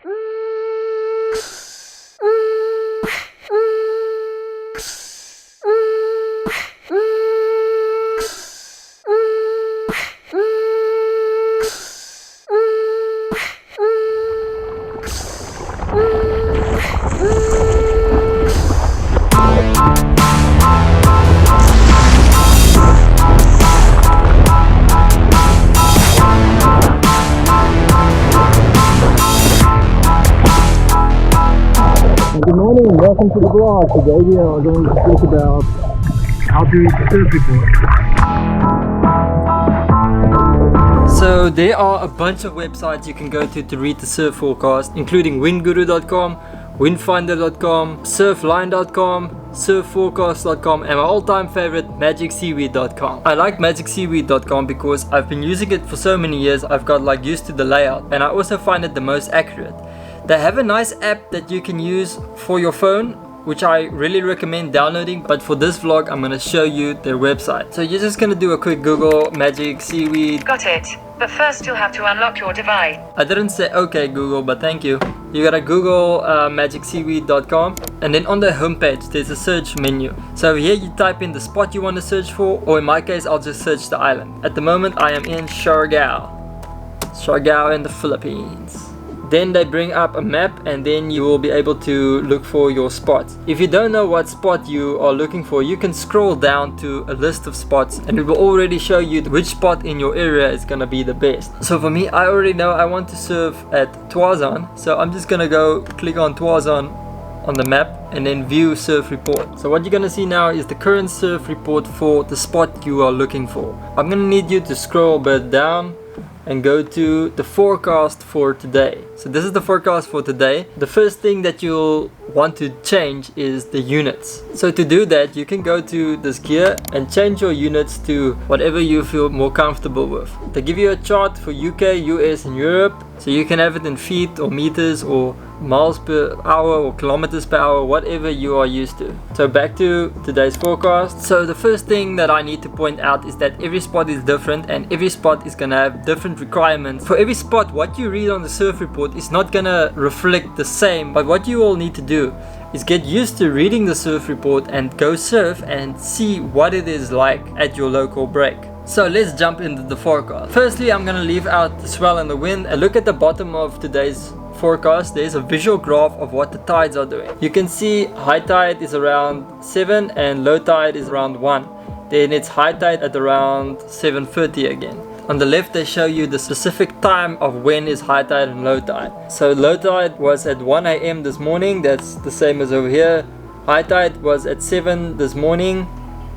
Good morning, welcome to the vlog. Today we are going to talk about how to read the surf report. So there are a bunch of websites you can go to read the surf forecast, including windguru.com, windfinder.com, surfline.com, surfforecast.com, and my all-time favorite, magicseaweed.com. I like magicseaweed.com because I've been using it for so many years. I've got like used to the layout, and I also find it the most accurate. They have a nice app that you can use for your phone, which I really recommend downloading, but for this vlog I'm going to show you their website. So you're just going to do a quick Google Magic Seaweed. Got it, but first you'll have to unlock your device. I didn't say okay Google, but thank you. You gotta Google magicseaweed.com, and then on the homepage there's a search menu. So here you type in the spot you want to search for, or in my case I'll just search the island. At the moment I am in Siargao in the Philippines. Then they bring up a map, and then you will be able to look for your spots. If you don't know what spot you are looking for, you can scroll down to a list of spots, and it will already show you which spot in your area is gonna be the best. So for me, I already know I want to surf at Tuazon, so I'm just gonna go click on Tuazon on the map and then view surf report. So what you're gonna see now is the current surf report for the spot you are looking for. I'm gonna need you to scroll a bit down and go to the forecast for today. So this is the forecast for today. The first thing that you'll want to change is the units. So to do that, you can go to this gear and change your units to whatever you feel more comfortable with. They give you a chart for UK, US and Europe, so you can have it in feet or meters or miles per hour or kilometers per hour, whatever you are used to. So back to today's forecast. So the first thing that I need to point out is that every spot is different, and every spot is gonna have different requirements. For every spot, what you read on the surf report is not gonna reflect the same, but what you all need to do is get used to reading the surf report and go surf and see what it is like at your local break. So let's jump into the forecast. Firstly, I'm gonna leave out the swell and the wind and look at the bottom of today's forecast. There's a visual graph of what the tides are doing. You can see high tide is around 7 and low tide is around 1. Then it's high tide at around 7:30 again. On the left they show you the specific time of when is high tide and low tide. So low tide was at 1 AM this morning, that's the same as over here. High tide was at 7 this morning,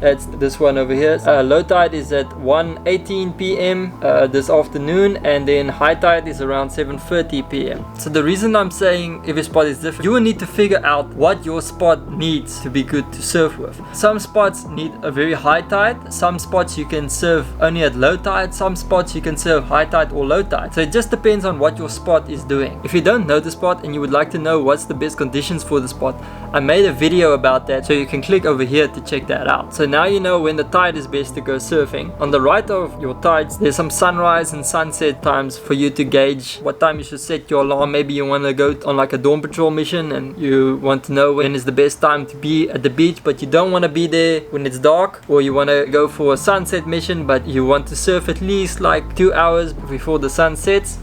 that's this one over here. Low tide is at 1:18 PM this afternoon, and then high tide is around 7:30 PM. So the reason I'm saying every spot is different, you will need to figure out what your spot needs to be good to surf with. Some spots need a very high tide, some spots you can surf only at low tide, some spots you can surf high tide or low tide. So it just depends on what your spot is doing. If you don't know the spot and you would like to know what's the best conditions for the spot, I made a video about that, so you can click over here to check that out. So now you know when the tide is best to go surfing. On the right of your tides, there's some sunrise and sunset times for you to gauge what time you should set your alarm. Maybe you want to go on like a dawn patrol mission and you want to know when is the best time to be at the beach, but you don't want to be there when it's dark. Or you want to go for a sunset mission, but you want to surf at least like 2 hours before the sun sets.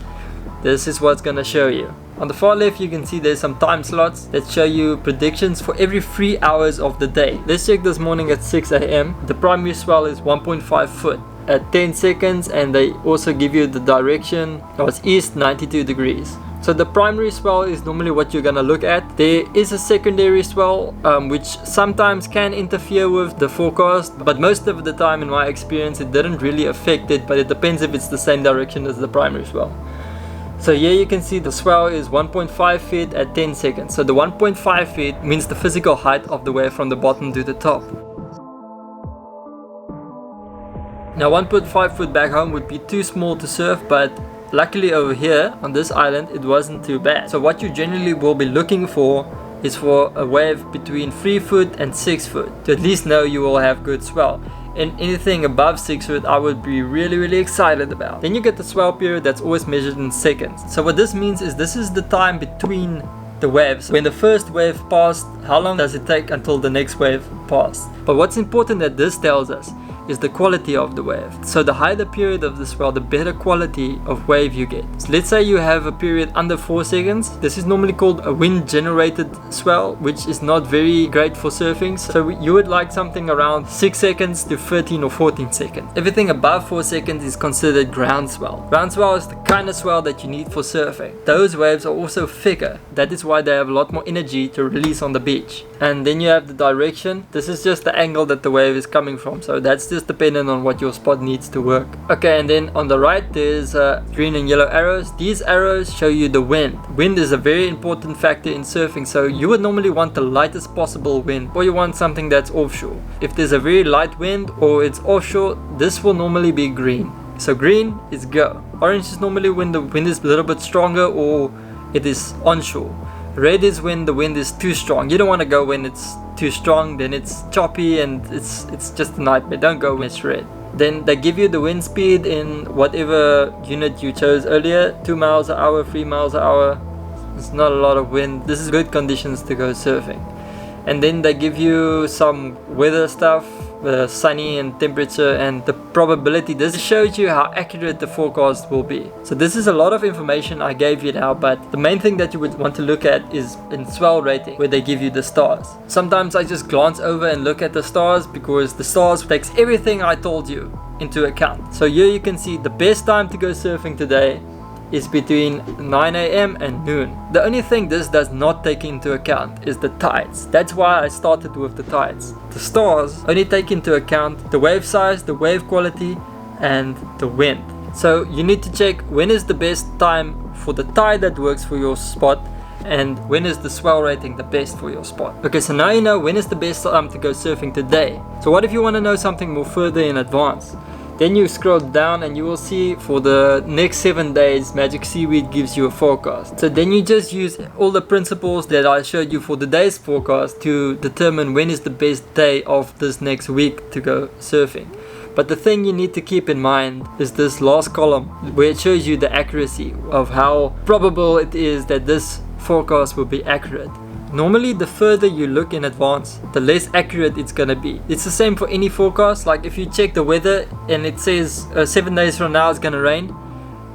This is what's going to show you. On the far left you can see there's some time slots that show you predictions for every 3 hours of the day. Let's check this morning at 6 AM. The primary swell is 1.5 foot at 10 seconds, and they also give you the direction. Oh, it's east 92 degrees. So the primary swell is normally what you're gonna look at. There is a secondary swell which sometimes can interfere with the forecast, but most of the time in my experience it didn't really affect it, but it depends if it's the same direction as the primary swell. So here you can see the swell is 1.5 feet at 10 seconds. So the 1.5 feet means the physical height of the wave from the bottom to the top. Now 1.5 foot back home would be too small to surf, but luckily over here on this island it wasn't too bad. So what you generally will be looking for is for a wave between 3 foot and 6 foot to at least know you will have good swell. and anything above 6 foot I would be really excited about. Then you get the swell period that's always measured in seconds. So what this means is this is the time between the waves. When the first wave passed, how long does it take until the next wave passed? But what's important that this tells us is the quality of the wave. So the higher the period of the swell, the better quality of wave you get. So let's say you have a period under 4 seconds. This is normally called a wind generated swell, which is not very great for surfing. So you would like something around 6 seconds to 13 or 14 seconds. Everything above 4 seconds is considered ground swell. Ground swell is the kind of swell that you need for surfing. Those waves are also thicker. That is why they have a lot more energy to release on the beach. And then you have the direction. This is just the angle that the wave is coming from. So that's just dependent on what your spot needs to work. Okay, and then on the right there's green and yellow arrows. These arrows show you the wind. Wind is a very important factor in surfing, so you would normally want the lightest possible wind, or you want something that's offshore. If there's a very light wind or it's offshore, this will normally be green. So green is go. Orange is normally when the wind is a little bit stronger or it is onshore. Red is when the wind is too strong. You don't want to go when it's too strong, then it's choppy and it's just a nightmare. Don't go when it's red. Then they give you the wind speed in whatever unit you chose earlier, 2 miles an hour, 3 miles an hour. It's not a lot of wind. This is good conditions to go surfing. And then they give you some weather stuff, the sunny and temperature and the probability. This shows you how accurate the forecast will be. So this is a lot of information I gave you now, but the main thing that you would want to look at is in swell rating, where they give you the stars. Sometimes I just glance over and look at the stars because the stars takes everything I told you into account. So here you can see the best time to go surfing today is between 9 AM and noon. The only thing this does not take into account is the tides. That's why I started with the tides. The stars only take into account the wave size, the wave quality, and the wind. So you need to check when is the best time for the tide that works for your spot, and when is the swell rating the best for your spot. Okay, so now you know when is the best time to go surfing today. So what if you want to know something more further in advance? Then you scroll down and you will see for the next 7 days Magic Seaweed gives you a forecast. So then you just use all the principles that I showed you for the day's forecast to determine when is the best day of this next week to go surfing. But the thing you need to keep in mind is this last column where it shows you the accuracy of how probable it is that this forecast will be accurate. Normally the further you look in advance, the less accurate it's gonna be. It's the same for any forecast. Like if you check the weather and it says 7 days from now it's gonna rain,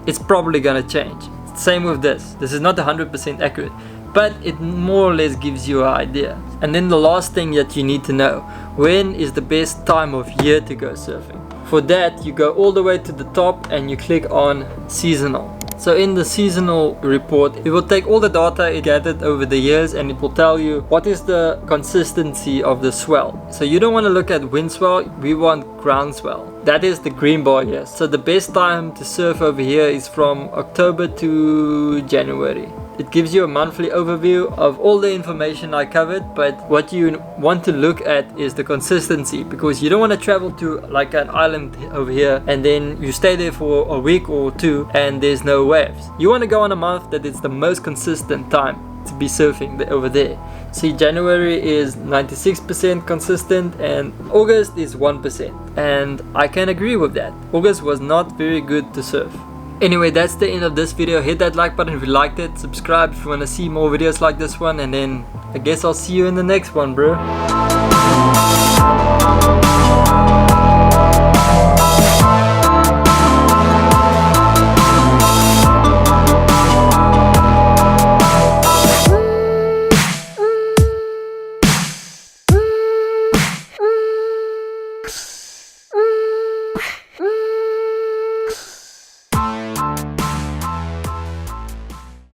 it's probably gonna change. Same with this. This is not 100% accurate, but it more or less gives you an idea. And then the last thing that you need to know, when is the best time of year to go surfing? For that you go all the way to the top and you click on seasonal. So in the seasonal report, it will take all the data it gathered over the years and it will tell you what is the consistency of the swell. So you don't want to look at wind swell, we want ground swell. That is the green bar here. So the best time to surf over here is from October to January. It gives you a monthly overview of all the information I covered, but what you want to look at is the consistency, because you don't want to travel to like an island over here and then you stay there for a week or two and there's no waves. You want to go on a month that it's the most consistent time to be surfing over there. See, January is 96% consistent and August is 1%, and I can agree with that. August was not very good to surf. Anyway, that's the end of this video. Hit that like button if you liked it, subscribe if you want to see more videos like this one, and then I guess I'll see you in the next one, bro.